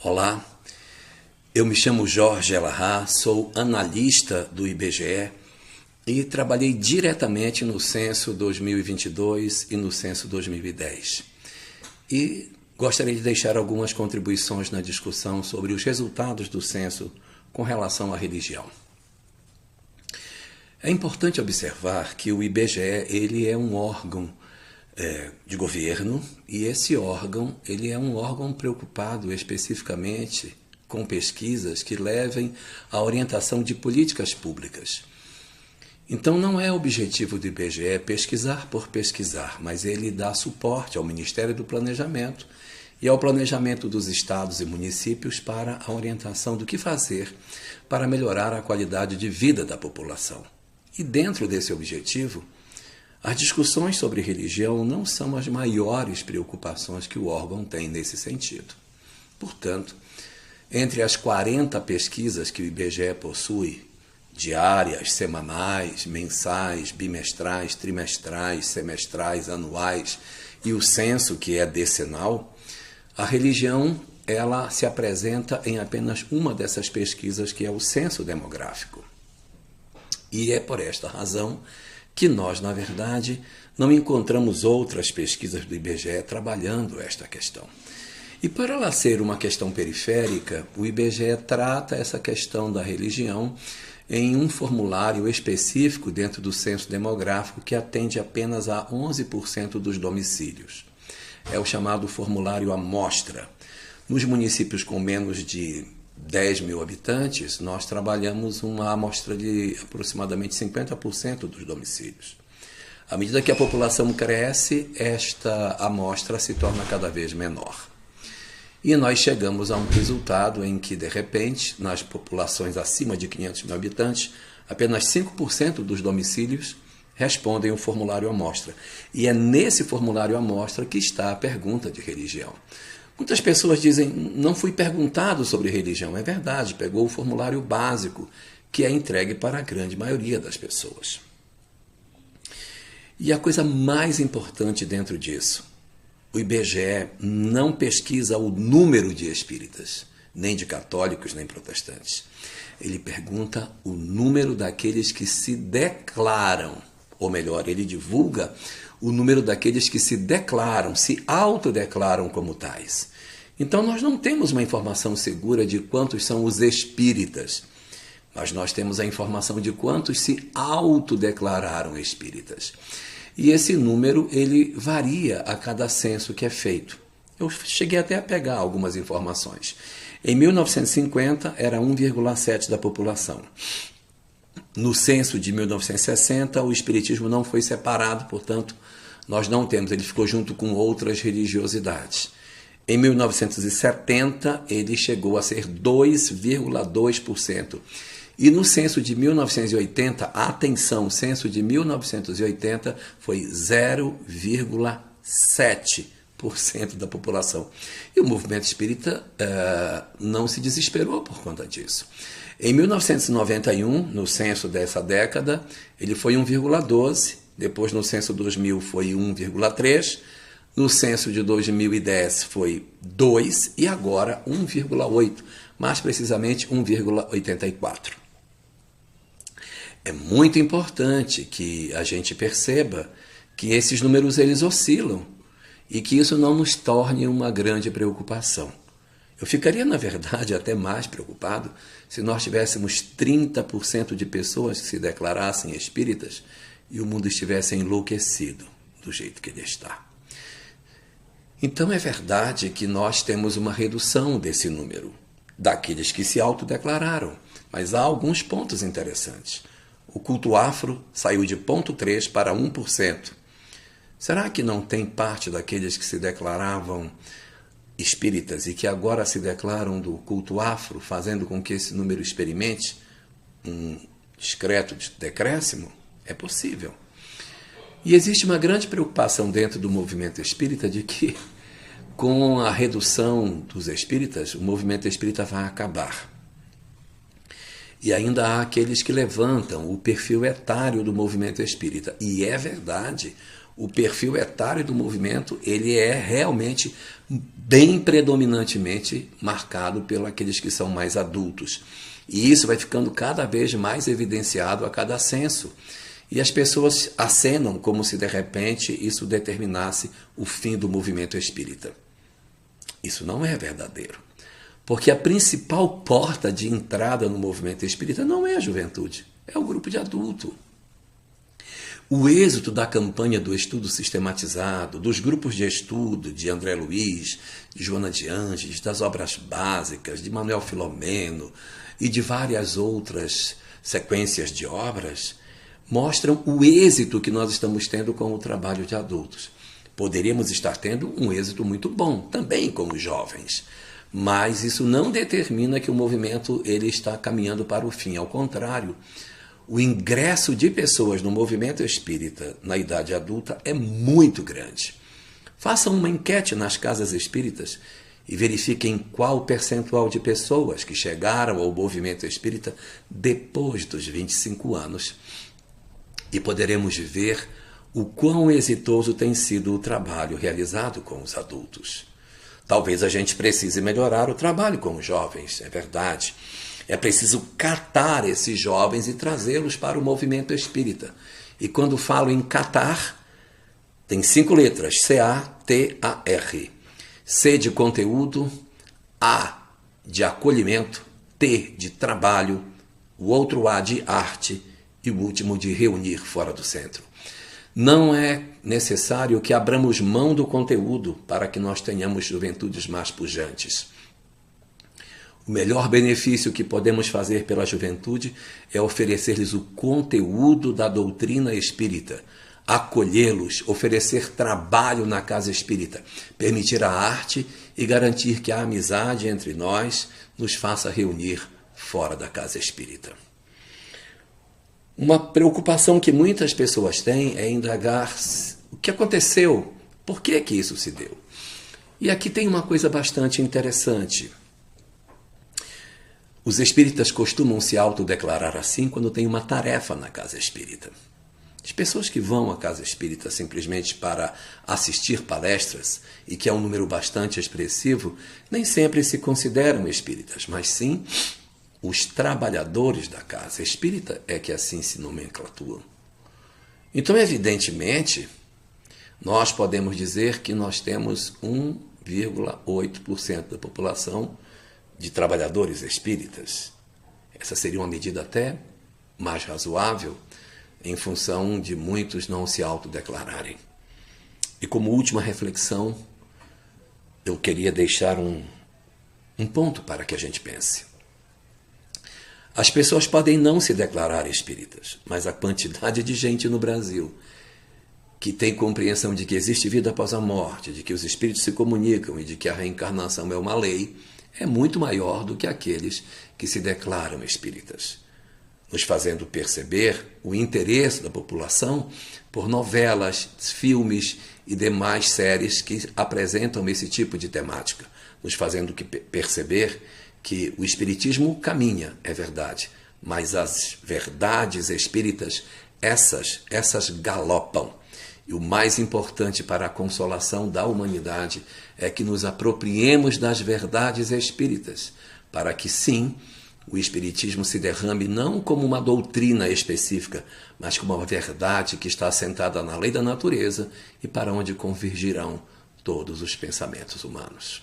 Olá, eu me chamo Jorge Elahá, sou analista do IBGE e trabalhei diretamente no censo 2022 e no censo 2010. E gostaria de deixar algumas contribuições na discussão sobre os resultados do censo com relação à religião. É importante observar que o IBGE ele é um órgão de governo, e esse órgão ele é um órgão preocupado especificamente com pesquisas que levem à orientação de políticas públicas. Então não é objetivo do IBGE pesquisar por pesquisar, mas ele dá suporte ao Ministério do Planejamento e ao planejamento dos estados e municípios para a orientação do que fazer para melhorar a qualidade de vida da população. E dentro desse objetivo, as discussões sobre religião não são as maiores preocupações que o órgão tem nesse sentido. Portanto, entre as 40 pesquisas que o IBGE possui, diárias, semanais, mensais, bimestrais, trimestrais, semestrais, anuais, e o censo, que é decenal, a religião ela se apresenta em apenas uma dessas pesquisas, que é o censo demográfico. E é por esta razão que nós, na verdade, não encontramos outras pesquisas do IBGE trabalhando esta questão. E para ela ser uma questão periférica, o IBGE trata essa questão da religião em um formulário específico dentro do censo demográfico que atende apenas a 11% dos domicílios. É o chamado formulário amostra. Nos municípios com menos de 10 mil habitantes, nós trabalhamos uma amostra de aproximadamente 50% dos domicílios. À medida que a população cresce, esta amostra se torna cada vez menor. E nós chegamos a um resultado em que, de repente, nas populações acima de 500 mil habitantes, apenas 5% dos domicílios respondem o formulário amostra. E é nesse formulário amostra que está a pergunta de religião. Muitas pessoas dizem, não fui perguntado sobre religião. É verdade, pegou o formulário básico, que é entregue para a grande maioria das pessoas. E a coisa mais importante dentro disso, o IBGE não pesquisa o número de espíritas, nem de católicos, nem protestantes. Ele pergunta o número daqueles que se declaram, ou melhor, ele divulga o número daqueles que se declaram, se autodeclaram como tais. Então nós não temos uma informação segura de quantos são os espíritas, mas nós temos a informação de quantos se autodeclararam espíritas. E esse número ele varia a cada censo que é feito. Eu cheguei até a pegar algumas informações. Em 1950 era 1,7% da população. No censo de 1960, o espiritismo não foi separado, portanto, nós não temos, ele ficou junto com outras religiosidades. Em 1970, ele chegou a ser 2,2%. E no censo de 1980, atenção, o censo de 1980 foi 0,7% da população. E o movimento espírita não se desesperou por conta disso. Em 1991, no censo dessa década, ele foi 1,12%, depois no censo 2000 foi 1,3%, no censo de 2010 foi 2% e agora 1,8%, mais precisamente 1,84%. É muito importante que a gente perceba que esses números eles oscilam e que isso não nos torne uma grande preocupação. Eu ficaria, na verdade, até mais preocupado se nós tivéssemos 30% de pessoas que se declarassem espíritas e o mundo estivesse enlouquecido do jeito que ele está. Então é verdade que nós temos uma redução desse número, daqueles que se autodeclararam, mas há alguns pontos interessantes. O culto afro saiu de 0,3% para 1%. Será que não tem parte daqueles que se declaravam espíritas e que agora se declaram do culto afro, fazendo com que esse número experimente um discreto decréscimo? É possível. E existe uma grande preocupação dentro do movimento espírita de que, com a redução dos espíritas, o movimento espírita vai acabar. E ainda há aqueles que levantam o perfil etário do movimento espírita. E é verdade, o perfil etário do movimento ele é realmente bem predominantemente marcado pelos aqueles que são mais adultos. E isso vai ficando cada vez mais evidenciado a cada censo. E as pessoas acenam como se de repente isso determinasse o fim do movimento espírita. Isso não é verdadeiro. Porque a principal porta de entrada no movimento espírita não é a juventude, é o grupo de adulto. O êxito da campanha do estudo sistematizado, dos grupos de estudo de André Luiz, de Joana de Ângeles, das obras básicas, de Manuel Filomeno e de várias outras sequências de obras, mostram o êxito que nós estamos tendo com o trabalho de adultos. Poderíamos estar tendo um êxito muito bom, também com os jovens, mas isso não determina que o movimento ele está caminhando para o fim. Ao contrário, o ingresso de pessoas no movimento espírita na idade adulta é muito grande. Façam uma enquete nas casas espíritas e verifiquem qual o percentual de pessoas que chegaram ao movimento espírita depois dos 25 anos. E poderemos ver o quão exitoso tem sido o trabalho realizado com os adultos. Talvez a gente precise melhorar o trabalho com os jovens, é verdade. É preciso catar esses jovens e trazê-los para o movimento espírita. E quando falo em catar, tem 5 letras, C-A-T-A-R. C de conteúdo, A de acolhimento, T de trabalho, o outro A de arte e o último de reunir fora do centro. Não é necessário que abramos mão do conteúdo para que nós tenhamos juventudes mais pujantes. O melhor benefício que podemos fazer pela juventude é oferecer-lhes o conteúdo da doutrina espírita, acolhê-los, oferecer trabalho na casa espírita, permitir a arte e garantir que a amizade entre nós nos faça reunir fora da casa espírita. Uma preocupação que muitas pessoas têm é indagar o que aconteceu, por que isso se deu. E aqui tem uma coisa bastante interessante. Os espíritas costumam se autodeclarar assim quando tem uma tarefa na casa espírita. As pessoas que vão à casa espírita simplesmente para assistir palestras, e que é um número bastante expressivo, nem sempre se consideram espíritas, mas sim os trabalhadores da casa espírita é que assim se nomenclaturam. Então, evidentemente, nós podemos dizer que nós temos 1,8% da população de trabalhadores espíritas. Essa seria uma medida até mais razoável, em função de muitos não se autodeclararem. E como última reflexão, eu queria deixar um ponto para que a gente pense. As pessoas podem não se declarar espíritas, mas a quantidade de gente no Brasil que tem compreensão de que existe vida após a morte, de que os espíritos se comunicam e de que a reencarnação é uma lei, é muito maior do que aqueles que se declaram espíritas, nos fazendo perceber o interesse da população por novelas, filmes e demais séries que apresentam esse tipo de temática, nos fazendo perceber que o espiritismo caminha, é verdade, mas as verdades espíritas, essas galopam. E o mais importante para a consolação da humanidade é que nos apropriemos das verdades espíritas, para que sim, o espiritismo se derrame não como uma doutrina específica, mas como uma verdade que está assentada na lei da natureza e para onde convergirão todos os pensamentos humanos.